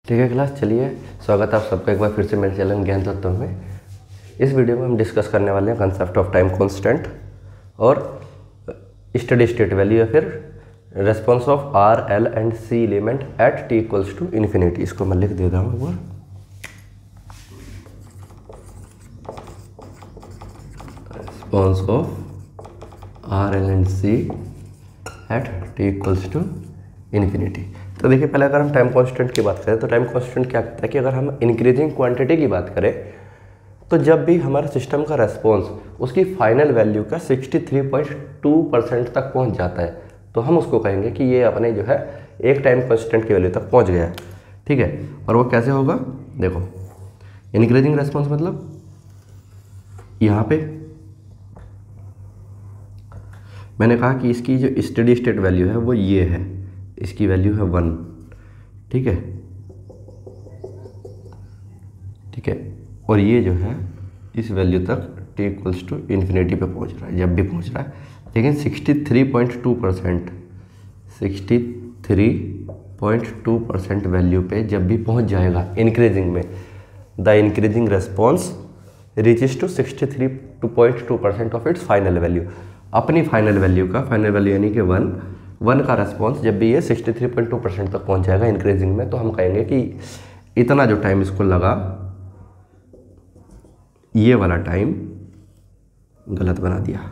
ठीक है क्लास, चलिए स्वागत है आप सबका एक बार फिर से मेरे चैनल ज्ञान तत्व में। इस वीडियो में हम डिस्कस करने वाले हैं कंसेप्ट ऑफ टाइम कांस्टेंट और स्टेडी स्टेट वैल्यू या फिर response of R L and C element at t equals to infinity. इसको मैं लिख देता हूँ एक बार। Response of R L and C at t equals to infinity. तो देखिए, पहले अगर हम टाइम कांस्टेंट की बात करें तो टाइम कांस्टेंट क्या कहता है कि अगर हम इंक्रीजिंग क्वांटिटी की बात करें तो जब भी हमारे सिस्टम का रेस्पॉन्स उसकी फाइनल वैल्यू का 63.2% तक पहुंच जाता है तो हम उसको कहेंगे कि ये अपने जो है एक टाइम कांस्टेंट की वैल्यू तक पहुंच गया है। ठीक है, और वो कैसे होगा? देखो, इंक्रीजिंग रेस्पॉन्स मतलब यहाँ पे मैंने कहा कि इसकी जो स्टेडी स्टेट वैल्यू है वो ये है, इसकी वैल्यू है 1। ठीक है, ठीक है, और ये जो है इस वैल्यू तक t इक्वल्स टू इन्फिनिटी पे पहुंच रहा है, जब भी पहुंच रहा है। लेकिन 63.2% वैल्यू पे जब भी पहुंच जाएगा इंक्रीजिंग में, the increasing response reaches to 63.2% of its final value. अपनी फाइनल वैल्यू का, फाइनल वैल्यू यानी कि 1 का रेस्पॉन्स जब भी ये 63.2% तक पहुंच जाएगा इंक्रीजिंग में, तो हम कहेंगे कि इतना जो टाइम इसको लगा, ये वाला टाइम गलत बना दिया,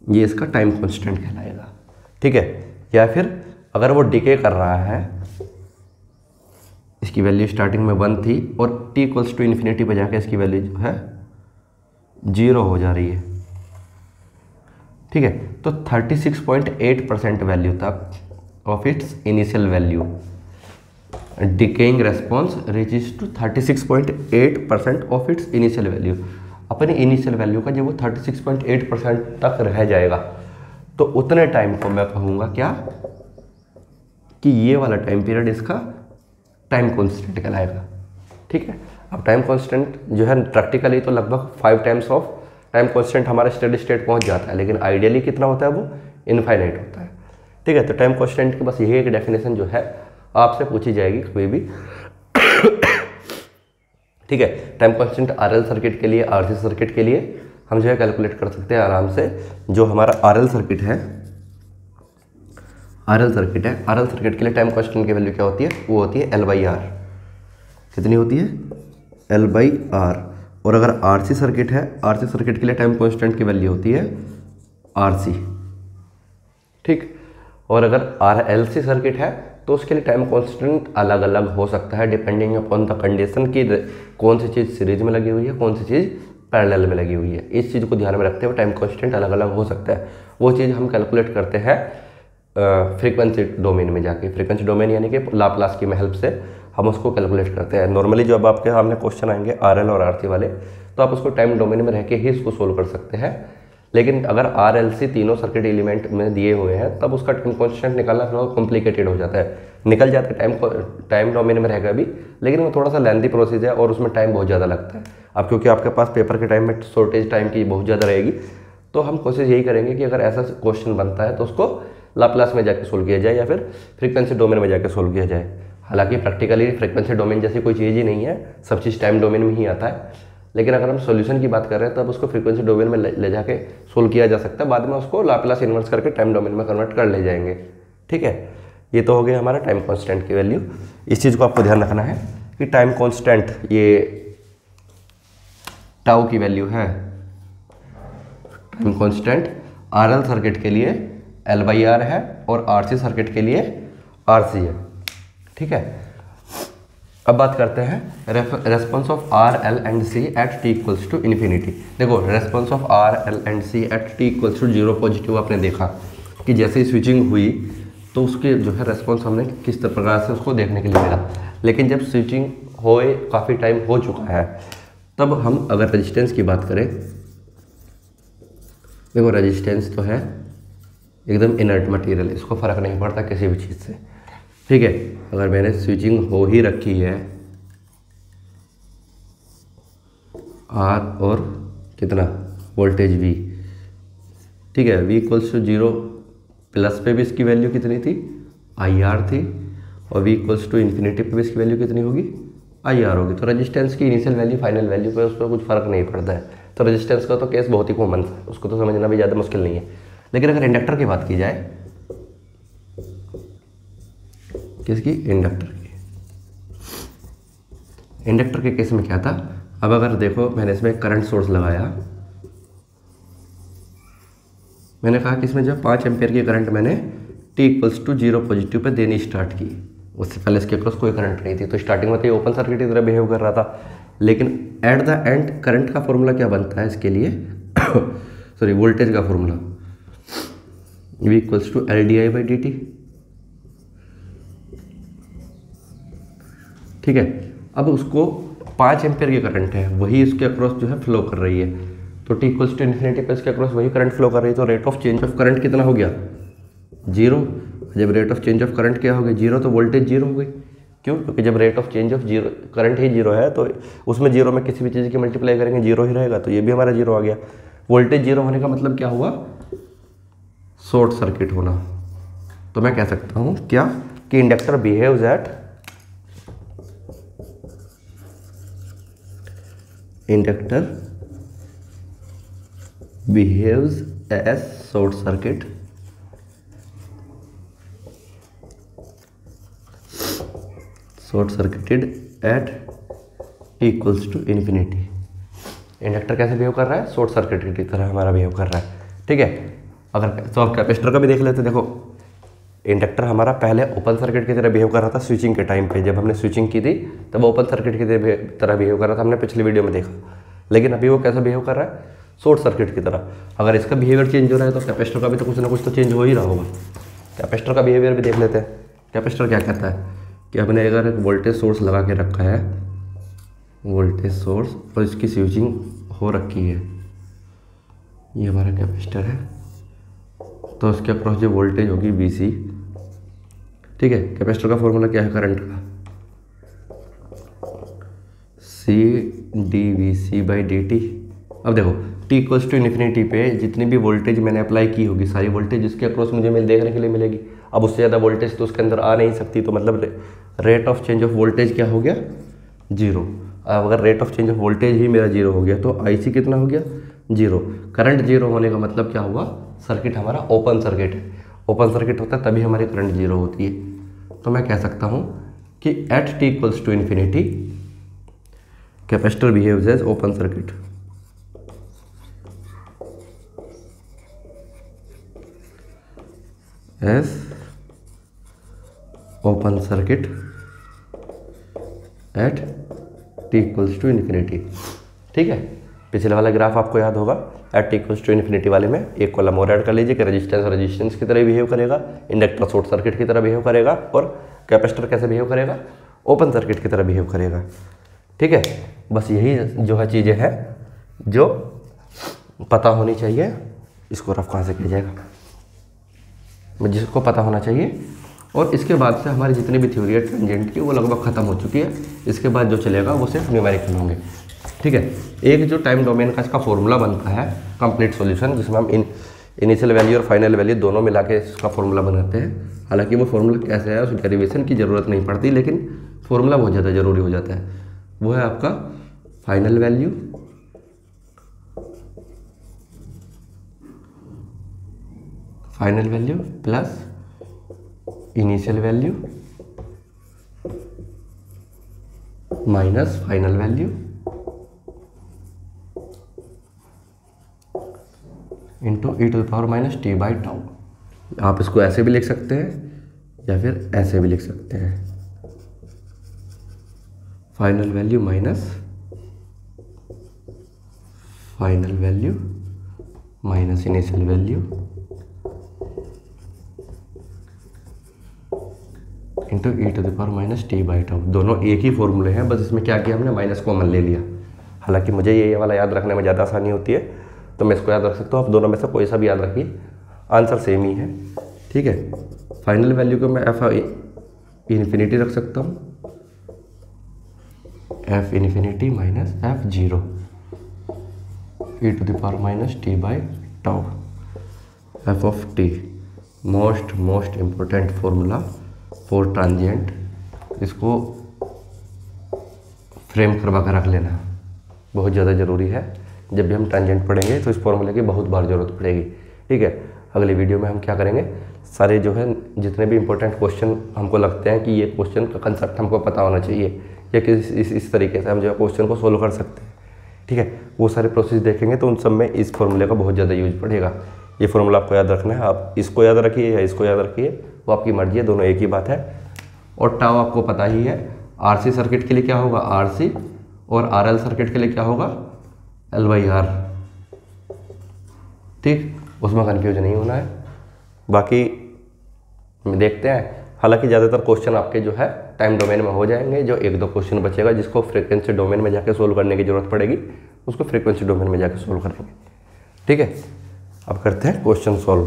ये इसका टाइम कांस्टेंट कहलाएगा। ठीक है, या फिर अगर वो डिके कर रहा है, इसकी वैल्यू स्टार्टिंग में 1 थी और t इक्वल्स टू इन्फिनिटी पे जाके इसकी वैल्यू जो है 0 हो जा रही है। ठीक है, तो 36.8% वैल्यू तक of its initial value decaying response reaches to 36.8% of its initial value. अपनी इनिशियल वैल्यू का जब वो 36.8% तक रह जाएगा तो उतने टाइम को मैं कहूँगा क्या, कि ये वाला टाइम पीरियड इसका टाइम कांस्टेंट कहलाएगा। ठीक है, अब टाइम कांस्टेंट जो है प्रैक्टिकली तो लगभग 5 टाइम्स ऑफ टाइम कांस्टेंट हमारा स्टेडी स्टेट पहुंच जाता है, लेकिन आइडियली कितना होता है? वो इनफाइनाइट होता है। ठीक है, तो टाइम कांस्टेंट की बस यही एक डेफिनेशन जो है आपसे पूछी जाएगी कभी भी। ठीक है, टाइम कांस्टेंट आरएल सर्किट के लिए, आरसी सर्किट के लिए हम जो है कैलकुलेट कर सकते हैं आराम से। जो हमारा आरएल सर्किट है, आरएल सर्किट के लिए टाइम कांस्टेंट की वैल्यू क्या होती है? वो होती है L/R। कितनी होती है? L/R। और अगर आरसी सर्किट है, आरसी सर्किट के लिए टाइम कांस्टेंट की वैल्यू होती है RC। ठीक, और अगर RLC सर्किट है तो उसके लिए टाइम कांस्टेंट अलग अलग हो सकता है डिपेंडिंग अपॉन द कंडीशन की कौन सी चीज़ सीरीज में लगी हुई है, कौन सी चीज़ पैरेलल में लगी हुई है। इस चीज़ को ध्यान में रखते हुए टाइम कांस्टेंट अलग अलग हो सकता है। वो चीज़ हम कैलकुलेट करते हैं फ्रीक्वेंसी डोमेन में जाके। फ्रीक्वेंसी डोमेन यानी कि लाप्लास की हेल्प से हम उसको कैलकुलेट करते हैं। नॉर्मली जो अब आपके सामने क्वेश्चन आएंगे RL और RC वाले, तो आप उसको टाइम डोमेन में रह के ही इसको सोल्व कर सकते हैं। लेकिन अगर RLC तीनों सर्किट एलिमेंट में दिए हुए हैं तब उसका टाइम कांस्टेंट निकालना थोड़ा कॉम्प्लिकेटेड हो जाता है। निकल जाता है टाइम डोमेन में रहेगा भी, लेकिन वो थोड़ा सा लेंथी प्रोसेस है और उसमें टाइम बहुत ज़्यादा लगता है। अब क्योंकि आपके पास पेपर के टाइम में शॉर्टेज टाइम की बहुत ज़्यादा रहेगी, तो हम कोशिश यही करेंगे कि अगर ऐसा क्वेश्चन बनता है तो उसको लाप्लास में जाके सोल्व किया जाए या फिर फ्रीक्वेंसी डोमेन में जाके सोल्व किया जाए। हालांकि प्रैक्टिकली फ्रीक्वेंसी डोमेन जैसी कोई चीज़ ही नहीं है, सब चीज़ टाइम डोमेन में ही आता है। लेकिन अगर हम सॉल्यूशन की बात कर रहे हैं तब उसको फ्रीक्वेंसी डोमेन में ले जाके सोल्व किया जा सकता है, बाद में उसको लाप्लास इन्वर्स करके टाइम डोमेन में कन्वर्ट कर ले जाएंगे। ठीक है, ये तो हो गया हमारा टाइम कांस्टेंट की वैल्यू। इस चीज़ को आपको ध्यान रखना है कि टाइम कांस्टेंट ये टाउ की वैल्यू है। टाइम कांस्टेंट RL सर्किट के लिए L/R है और RC सर्किट के लिए RC है। ठीक है, अब बात करते हैं response of RL and C at t equals to infinity. देखो, response of RL and C at t equals to 0 positive आपने देखा कि जैसे ही स्विचिंग हुई तो उसके जो है रेस्पॉन्स हमने किस प्रकार से उसको देखने के लिए मिला। लेकिन जब स्विचिंग होए काफ़ी टाइम हो चुका है, तब हम अगर रेजिस्टेंस की बात करें, देखो रेजिस्टेंस तो है एकदम इनर्ट मटेरियल, इसको फ़र्क नहीं पड़ता किसी भी चीज़ से। ठीक है, अगर मैंने स्विचिंग हो ही रखी है R और कितना वोल्टेज V, ठीक है, V इक्वल्स टू 0 प्लस पे भी इसकी वैल्यू कितनी थी? IR थी, और v इक्वल्स टू इन्फिनिटी पे इसकी वैल्यू कितनी होगी, आई आर होगी। तो रेजिस्टेंस की इनिशियल वैल्यू फाइनल वैल्यू पे उस पर कुछ फ़र्क नहीं पड़ता है। तो रेजिस्टेंस का तो केस बहुत ही कॉमन है, उसको तो समझना भी ज़्यादा मुश्किल नहीं है। लेकिन अगर इंडक्टर की बात की जाए, किसकी, इंडक्टर की, इंडक्टर के केस में क्या था, अब अगर देखो मैंने इसमें करंट सोर्स लगाया, मैंने कहा कि इसमें जब 5 एम्पेयर की करंट मैंने t equals to 0 positive pay देनी स्टार्ट की, उससे पहले इसके अक्रॉस कोई करंट नहीं थी, तो स्टार्टिंग में तो ये ओपन सर्किट की तरह बिहेव कर रहा था। लेकिन एट द एंड करंट का फॉर्मूला क्या बनता है इसके लिए सॉरी वोल्टेज का formula v equals to L D I by D T. ठीक है, अब उसको 5 एम्पेयर की करंट है, वही इसके अक्रॉस जो है फ्लो कर रही है, तो t इक्वल्स टू इन्फिनिटी पे इसके अक्रॉस वही करंट फ्लो कर रही है, तो rate of change of current कितना हो गया, 0। जब rate of change of current क्या हो गई, 0, तो वोल्टेज 0 हो गई। क्यों, क्योंकि जब rate of change of 0 current ही 0 है तो उसमें 0 में किसी भी चीज़ की मल्टीप्लाई करेंगे 0 ही रहेगा, तो ये भी हमारा 0 आ गया। वोल्टेज 0 होने का मतलब क्या हुआ, शॉर्ट सर्किट होना। तो मैं कह सकता हूँ क्या कि inductor behaves at inductor behaves as short circuit circuited at t equals to infinity. Inductor कैसे बिहेव कर रहा है, शॉर्ट सर्किट की तरह हमारा बिहेव कर रहा है। ठीक है, अगर तो आप कैपेसिटर का भी देख लेते, देखो इंडक्टर हमारा पहले ओपन सर्किट की तरह बिहेव कर रहा था स्विचिंग के टाइम पे, जब हमने स्विचिंग की थी तब ओपन सर्किट की तरह बिहेव कर रहा था, हमने पिछली वीडियो में देखा। लेकिन अभी वो कैसा बिहेव कर रहा है, शॉर्ट सर्किट की तरह। अगर इसका बिहेवियर चेंज हो रहा है तो कैपेसिटर का भी तो कुछ ना कुछ तो चेंज हो ही रहा होगा। कैपेसिटर का बिहेवियर भी देख लेते हैं। कैपेसिटर क्या कहता है कि हमने अगर एक वोल्टेज सोर्स लगा के रखा है, वोल्टेज सोर्स, और इसकी स्विचिंग हो रखी है, ये हमारा कैपेसिटर है, तो उसके अक्रॉस जो वोल्टेज होगी VC। ठीक है, कैपेसिटर का फॉर्मूला क्या है करंट का, CdVC बाई dt। अब देखो t इक्वल्स टू इन्फिनिटी पे जितनी भी वोल्टेज मैंने अप्लाई की होगी, सारी वोल्टेज जिसके अक्रॉस मुझे देखने के लिए मिलेगी। अब उससे ज़्यादा वोल्टेज तो उसके अंदर आ नहीं सकती, तो मतलब rate of change of voltage क्या हो गया, 0। अब अगर rate of change of voltage ही मेरा 0 हो गया तो IC कितना हो गया, 0। करंट 0 होने का मतलब क्या हुआ, सर्किट हमारा ओपन सर्किट है। ओपन सर्किट होता है तभी हमारी करंट 0 होती है। तो मैं कह सकता हूँ कि at t equals to infinity capacitor behaves as open circuit. As open circuit at t equals to infinity. ठीक है, पिछले वाला ग्राफ आपको याद होगा, at t equals to infinity वाले में एक कॉलम और ऐड कर लीजिए कि रेजिस्टेंस की तरह बिहेव करेगा, इंडक्टर शॉर्ट सर्किट की तरह बिहेव करेगा, और कैपेसिटर कैसे बिहेव करेगा, ओपन सर्किट की तरह बिहेव करेगा। ठीक है, बस यही जो है चीज़ें हैं जो पता होनी चाहिए। इसको रफ कहाँ से किया जाएगा, जिसको पता होना चाहिए। और इसके बाद से हमारी जितनी भी थ्योरी है टेंजेंट की वो लगभग ख़त्म हो चुकी है। इसके बाद जो चलेगा वो सिर्फ न्यूमेरिकल होंगे। ठीक है, एक जो टाइम डोमेन का इसका फॉर्मूला बनता है कंप्लीट सॉल्यूशन, जिसमें हम इनिशियल वैल्यू और फाइनल वैल्यू दोनों मिला के इसका फॉर्मूला बनाते हैं। हालांकि वो फॉर्मूला कैसे है, उस डेरिवेशन की ज़रूरत नहीं पड़ती, लेकिन फॉर्मूला बहुत ज़्यादा ज़रूरी हो जाता है। वो है आपका final value plus initial value minus final value into e to the power minus t by tau. आप इसको ऐसे भी लिख सकते हैं या फिर ऐसे भी लिख सकते हैं, final value minus final value minus initial value into e to the power minus t by tau. दोनों एक ही फॉर्मूले हैं, बस इसमें क्या किया हमने, माइनस कॉमन ले लिया। हालांकि मुझे ये वाला याद रखने में ज़्यादा आसानी होती है तो मैं इसको याद रख सकता हूँ। आप दोनों में से कोई सा भी याद रखिए, आंसर सेम ही है। ठीक है, फाइनल वैल्यू को मैं f इन्फिनिटी रख सकता हूँ, f infinity minus f0 e to the power minus t by tau. f of t most important formula for transient इसको फ्रेम करवा कर रख लेना, बहुत ज़्यादा ज़रूरी है। जब भी हम टेंजेंट पढ़ेंगे तो इस फॉर्मूले की बहुत बार ज़रूरत पड़ेगी। ठीक है, अगली वीडियो में हम क्या करेंगे, सारे जो है जितने भी इंपॉर्टेंट क्वेश्चन हमको लगते हैं कि ये क्वेश्चन का कंसेप्ट हमको पता होना चाहिए या किस इस तरीके से हम जो है क्वेश्चन को सोल्व कर सकते हैं। ठीक है, वो सारे प्रोसेस देखेंगे तो उन सब में इस फॉर्मूले का बहुत ज़्यादा यूज पड़ेगा। ये फॉर्मूला आपको याद रखना है, आप इसको याद रखिए या इसको याद रखिए, वो आपकी मर्जी है, दोनों एक ही बात है। और टाउ आपको पता ही है, आरसी सर्किट के लिए क्या होगा आरसी, और आरएल सर्किट के लिए क्या होगा L/R। ठीक, उसमें कन्फ्यूज नहीं होना है। बाकी देखते हैं, हालांकि ज़्यादातर क्वेश्चन आपके जो है टाइम डोमेन में हो जाएंगे। जो एक दो क्वेश्चन बचेगा जिसको फ्रीक्वेंसी डोमेन में जाके सोल्व करने की जरूरत पड़ेगी, उसको फ्रीक्वेंसी डोमेन में जाके सोल्व करेंगे। ठीक है, अब करते हैं क्वेश्चन सॉल्व।